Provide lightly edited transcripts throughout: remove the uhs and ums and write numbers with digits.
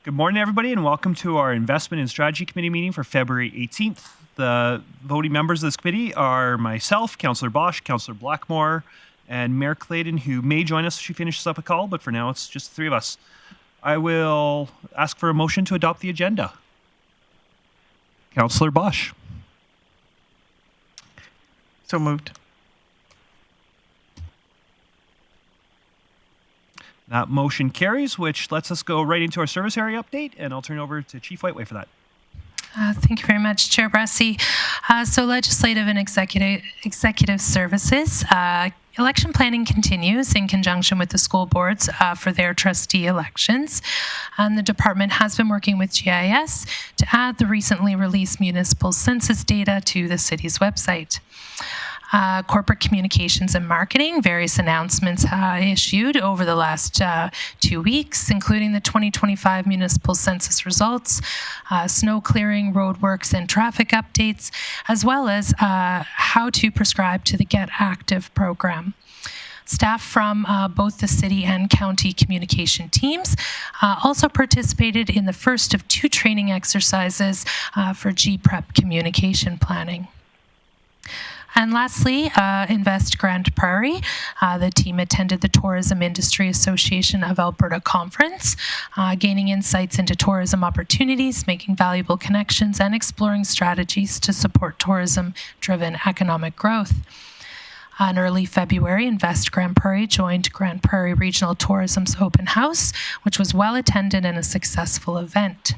Good morning, everybody, and welcome to our Investment and Strategy Committee meeting for February 18th. The voting members of this committee are myself, Councillor Bosch, Councillor Blackmore, and Mayor Clayton, who may join us if she finishes up a call, but for now it's just the three of us. I will ask for a motion to adopt the agenda. Councillor Bosch. So moved. That motion carries, which lets us go right into our service area update, and I'll turn over to Chief Whiteway for that. Thank you very much, Chair Bressy. So legislative and executive services. Election planning continues in conjunction with the school boards for their trustee elections. And the department has been working with GIS to add the recently released municipal census data to the city's website. Corporate communications and marketing, various announcements issued over the last 2 weeks, including the 2025 municipal census results, snow clearing, roadworks, and traffic updates, as well as how to prescribe to the Get Active program. Staff from both the city and county communication teams also participated in the first of 2 training exercises for GPrep communication planning. And lastly, Invest Grande Prairie. The team attended the Tourism Industry Association of Alberta conference, gaining insights into tourism opportunities, making valuable connections, and exploring strategies to support tourism-driven economic growth. In early February, Invest Grande Prairie joined Grande Prairie Regional Tourism's open house, which was well attended and a successful event.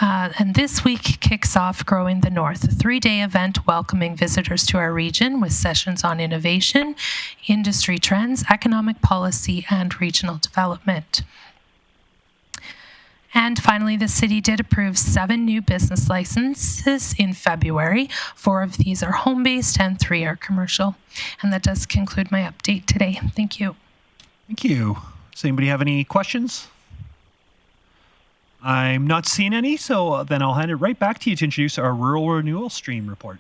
And this week kicks off Growing the North, a 3-day event welcoming visitors to our region with sessions on innovation, industry trends, economic policy, and regional development. And finally, the city did approve 7 new business licenses in February. 4 of these are home-based and 3 are commercial. And that does conclude my update today. Thank you. Thank you. Does anybody have any questions? I'm not seeing any, so then I'll hand it right back to you to introduce our Rural Renewal Stream report.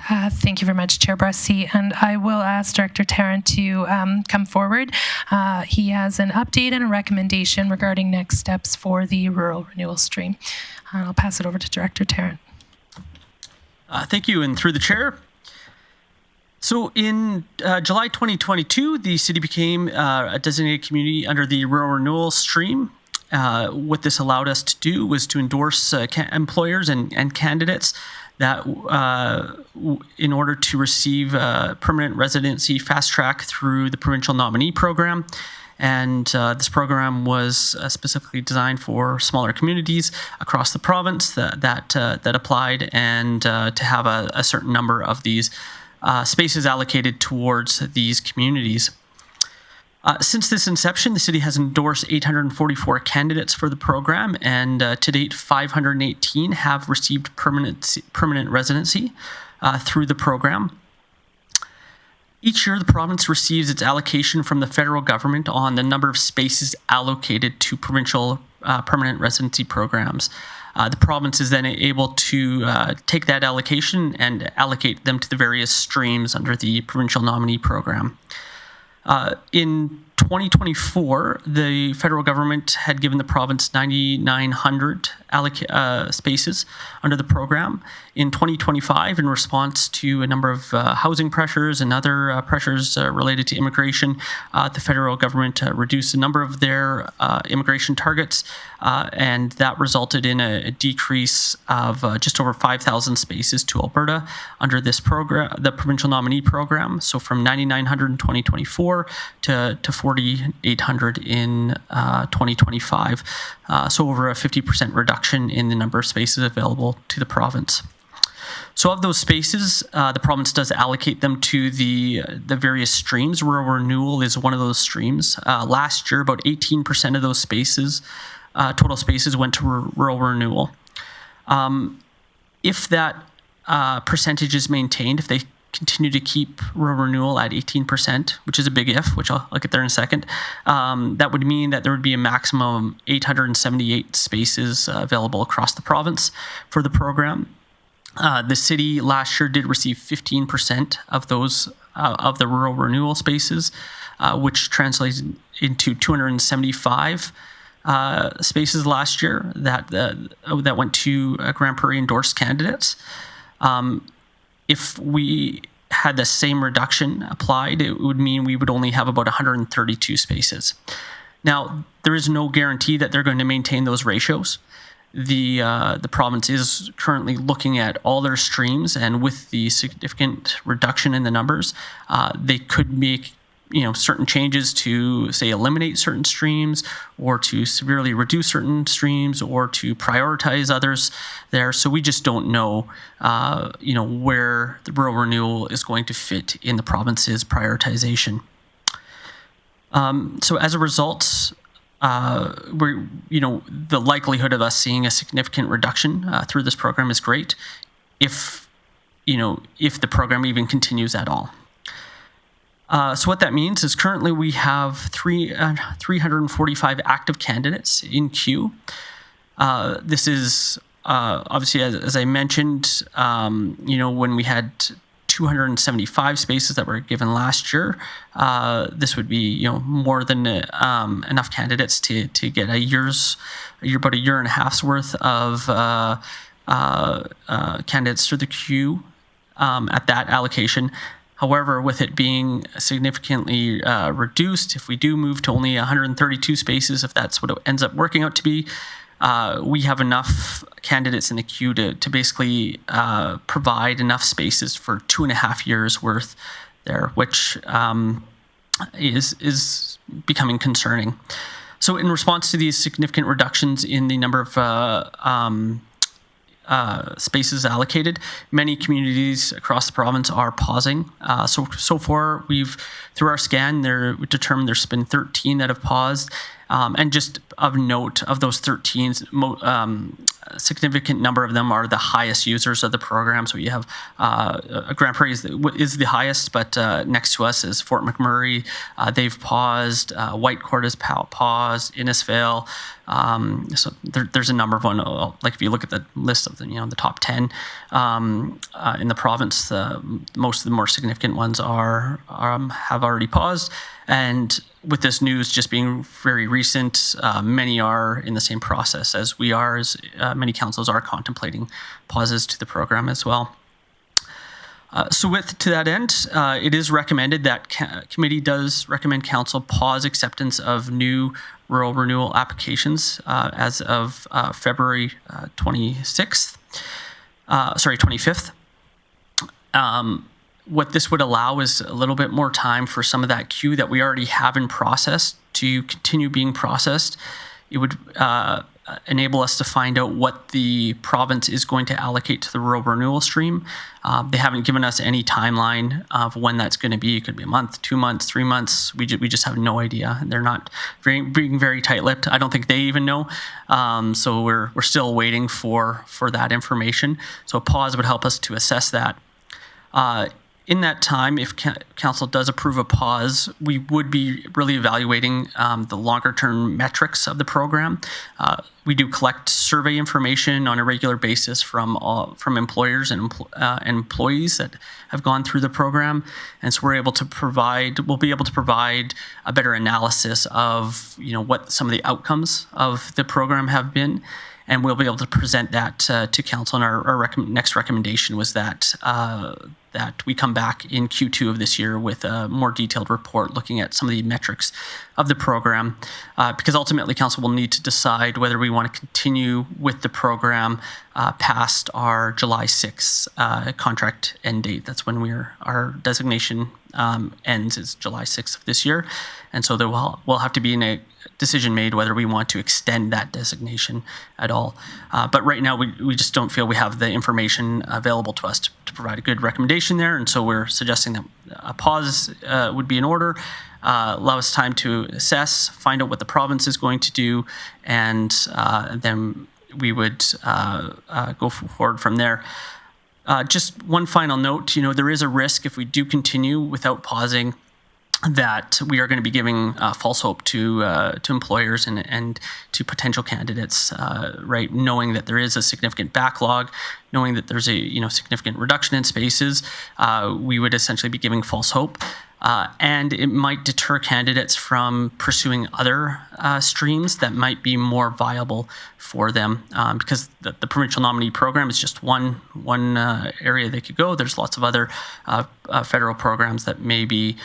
Thank you very much, Chair Bressy. And I will ask Director Tarrant to come forward. He has an update and a recommendation regarding next steps for the Rural Renewal Stream. I'll pass it over to Director Tarrant. Thank you, and through the Chair. So in July 2022, the city became a designated community under the Rural Renewal Stream. What this allowed us to do was to endorse employers and candidates that in order to receive permanent residency fast track through the provincial nominee program. And this program was specifically designed for smaller communities across the province that applied, and to have a certain number of these spaces allocated towards these communities. Since this inception, the city has endorsed 844 candidates for the program, and to date, 518 have received permanent residency through the program. Each year, the province receives its allocation from the federal government on the number of spaces allocated to provincial permanent residency programs. The province is then able to take that allocation and allocate them to the various streams under the provincial nominee program. In 2024, the federal government had given the province 9,900 spaces under the program. In 2025, in response to a number of housing pressures and other pressures related to immigration, the federal government reduced the number of their immigration targets, and that resulted in a decrease of just over 5,000 spaces to Alberta under this program, the provincial nominee program. So from 9,900 in 2024 to 4,800 in 2025. So over a 50% reduction in the number of spaces available to the province. So of those spaces, the province does allocate them to the various streams. Rural Renewal is one of those streams. Last year, about 18% of those spaces, total spaces, went to Rural Renewal. If that percentage is maintained, if they continue to keep Rural Renewal at 18%, which is a big if, which I'll get there in a second, that would mean that there would be a maximum of 878 spaces available across the province for the program. The city last year did receive 15% of those of the Rural Renewal spaces, which translates into 275 spaces last year that went to Grande Prairie endorsed candidates. If we had the same reduction applied, it would mean we would only have about 132 spaces. Now, there is no guarantee that they're going to maintain those ratios. The province is currently looking at all their streams, and with the significant reduction in the numbers, they could make certain changes to, say, eliminate certain streams, or to severely reduce certain streams, or to prioritize others there. So we just don't know, where the rural renewal is going to fit in the province's prioritization. So as a result, the likelihood of us seeing a significant reduction through this program is great, if the program even continues at all. So what that means is currently we have 345 active candidates in queue. This is obviously, as I mentioned, when we had 275 spaces that were given last year, this would be more than enough candidates to get about a year and a half's worth of candidates through the queue at that allocation. However, with it being significantly reduced, if we do move to only 132 spaces, if that's what it ends up working out to be, we have enough candidates in the queue to basically provide enough spaces for 2.5 years worth there, which is becoming concerning. So in response to these significant reductions in the number of spaces allocated, many communities across the province are pausing. So far, through our scan, we determined there's been 13 that have paused. And just of note, of those 13, a significant number of them are the highest users of the program. So you have Grande Prairie is the highest, but next to us is Fort McMurray. They've paused. Whitecourt has paused. Innisfail. So there's a number of one. Like if you look at the list of the top 10 in the province, most of the more significant ones have already paused. And with this news just being very recent, many are in the same process as we are, as many councils are contemplating pauses to the program as well. To that end, it is recommended that committee does recommend council pause acceptance of new rural renewal applications as of February 25th. What this would allow is a little bit more time for some of that queue that we already have in process to continue being processed. It would enable us to find out what the province is going to allocate to the rural renewal stream. They haven't given us any timeline of when that's going to be. It could be a month, 2 months, 3 months. We just have no idea. They're not being very tight-lipped. I don't think they even know. So we're still waiting for that information. So a pause would help us to assess that. In that time, if council does approve a pause, we would be really evaluating the longer-term metrics of the program. We do collect survey information on a regular basis from employers and employees that have gone through the program, and so we'll be able to provide a better analysis of what some of the outcomes of the program have been. And we'll be able to present that to council. And our next recommendation was that we come back in Q2 of this year with a more detailed report looking at some of the metrics of the program, because ultimately council will need to decide whether we want to continue with the program past our July 6th contract end date. That's when our designation ends, is July 6th of this year. And so there will have to be a decision made whether we want to extend that designation at all. But right now, we just don't feel we have the information available to us to provide a good recommendation there. And so we're suggesting that a pause would be in order, allow us time to assess, find out what the province is going to do, and then we would go forward from there. Just one final note, there is a risk if we do continue without pausing that we are going to be giving false hope to employers and to potential candidates, right? Knowing that there is a significant backlog, knowing that there's a significant reduction in spaces, we would essentially be giving false hope. and it might deter candidates from pursuing other streams that might be more viable for them, because the provincial nominee program is just one area they could go. There's lots of other federal programs that may be,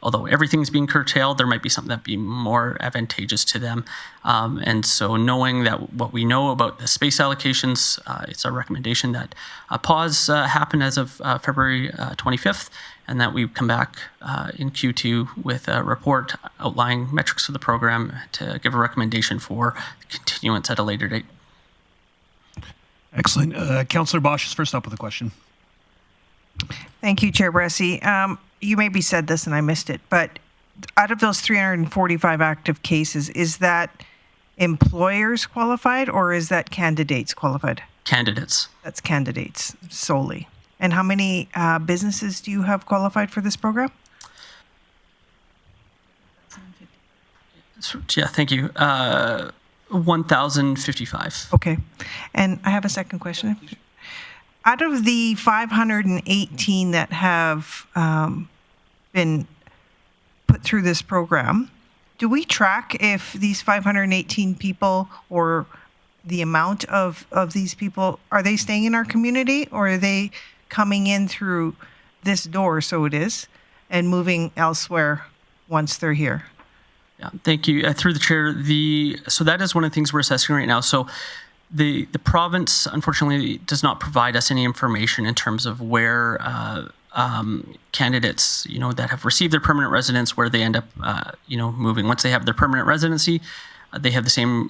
although everything's being curtailed, there might be something that'd be more advantageous to them. And so knowing that what we know about the space allocations, it's our recommendation that a pause happen as of February 25th, and that we come back in Q2 with a report outlining metrics for the program to give a recommendation for continuance at a later date. Excellent. Councillor Bosch is first up with a question. Thank you, Chair Bressie. You maybe said this and I missed it, but out of those 345 active cases, is that employers qualified or is that candidates qualified? Candidates. That's candidates solely. And how many businesses do you have qualified for this program? Yeah, thank you. 1,055. Okay. And I have a second question. Out of the 518 that have been put through this program, do we track if these 518 people or the amount of these people, are they staying in our community or are they coming in through this door, so it is, and moving elsewhere once they're here? Yeah, thank you. Through the chair, so that is one of the things we're assessing right now. So the province, unfortunately, does not provide us any information in terms of where candidates, that have received their permanent residence, where they end up, moving. Once they have their permanent residency, they have the same,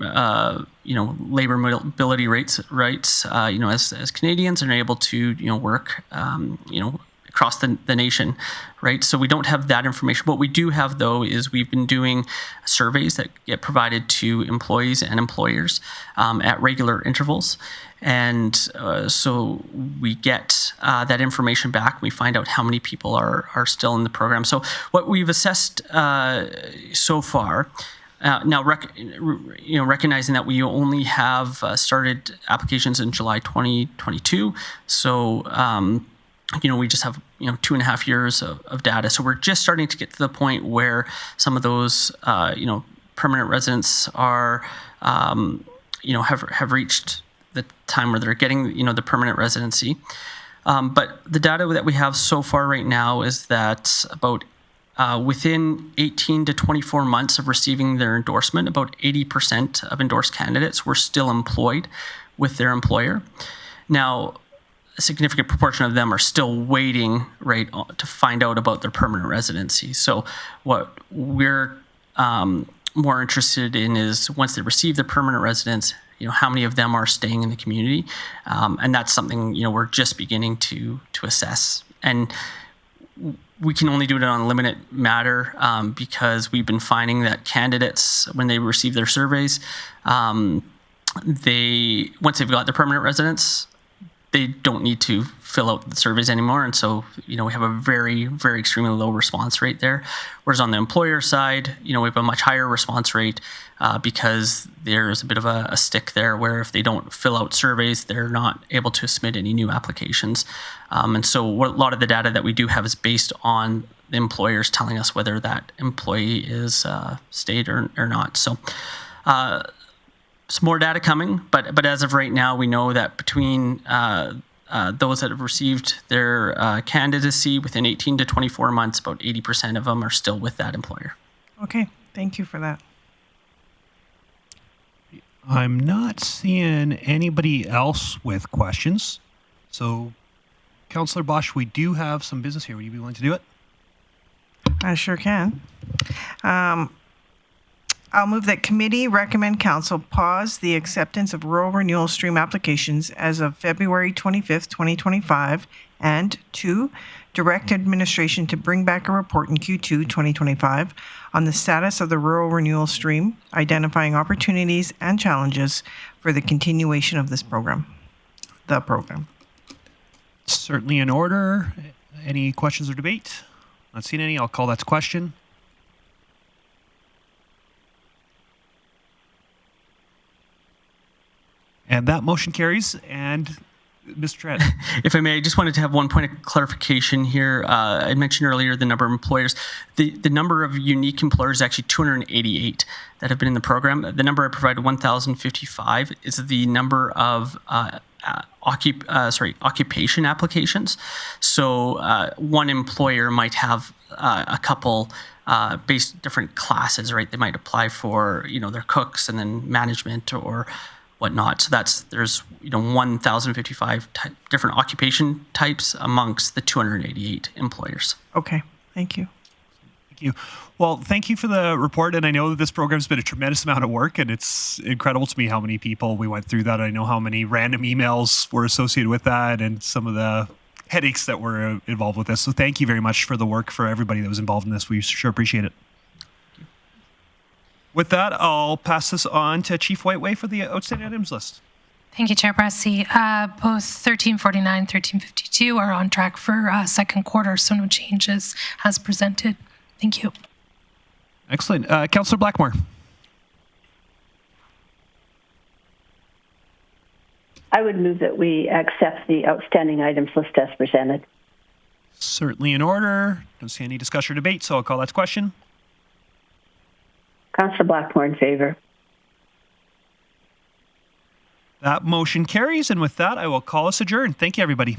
labor mobility rights, as Canadians, and are able to, work, across the nation, right? So we don't have that information. What we do have, though, is we've been doing surveys that get provided to employees and employers at regular intervals. And so we get that information back. We find out how many people are still in the program. So what we've assessed so far, now, recognizing that we only have started applications in July 2022, so we just have 2.5 years of data. So we're just starting to get to the point where some of those permanent residents are have reached the time where they're getting the permanent residency. But the data that we have so far right now is that about within 18 to 24 months of receiving their endorsement, about 80% of endorsed candidates were still employed with their employer. Now, a significant proportion of them are still waiting, right, to find out about their permanent residency. So what we're more interested in is once they receive their permanent residence, how many of them are staying in the community, and that's something we're just beginning to assess. And we can only do it on a limited matter because we've been finding that candidates, when they receive their surveys, once they've got their permanent residence, they don't need to fill out the surveys anymore. And so, we have a very, very extremely low response rate there. Whereas on the employer side, we have a much higher response rate because there's a bit of a stick there where if they don't fill out surveys, they're not able to submit any new applications. And so a lot of the data that we do have is based on the employers telling us whether that employee is stayed or not. So some more data coming, but as of right now, we know that between those that have received their candidacy within 18 to 24 months, about 80% of them are still with that employer. Okay, thank you for that. I'm not seeing anybody else with questions. So, Councillor Bosch, we do have some business here. Would you be willing to do it? I sure can. I'll move that committee recommend council pause the acceptance of rural renewal stream applications as of February 25th, 2025, and 2, direct administration to bring back a report in Q2 2025 on the status of the rural renewal stream, identifying opportunities and challenges for the continuation of this program. The program. Certainly in order. Any questions or debate? Not seeing any. I'll call that to question. And that motion carries. And Mr. Trent. If I may, I just wanted to have one point of clarification here. I mentioned earlier the number of employers. The number of unique employers is actually 288 that have been in the program. The number I provided, 1,055, is the number of occupation applications. So one employer might have a couple based different classes, right? They might apply for, their cooks and then management or whatnot. So there's 1,055 different occupation types amongst the 288 employers. Okay, thank you. Thank you. Well, thank you for the report. And I know that this program's been a tremendous amount of work, and it's incredible to me how many people we went through that. I know how many random emails were associated with that and some of the headaches that were involved with this. So thank you very much for the work for everybody that was involved in this. We sure appreciate it. With that, I'll pass this on to Chief Whiteway for the outstanding items list. Thank you, Chair Brassey. Both 1349 and 1352 are on track for second quarter, so no changes as presented. Thank you. Excellent. Councillor Blackmore. I would move that we accept the outstanding items list as presented. Certainly in order. Don't see any discussion or debate, so I'll call that to question. Councillor Blackmore in favour. That motion carries, and with that, I will call us adjourned. Thank you, everybody.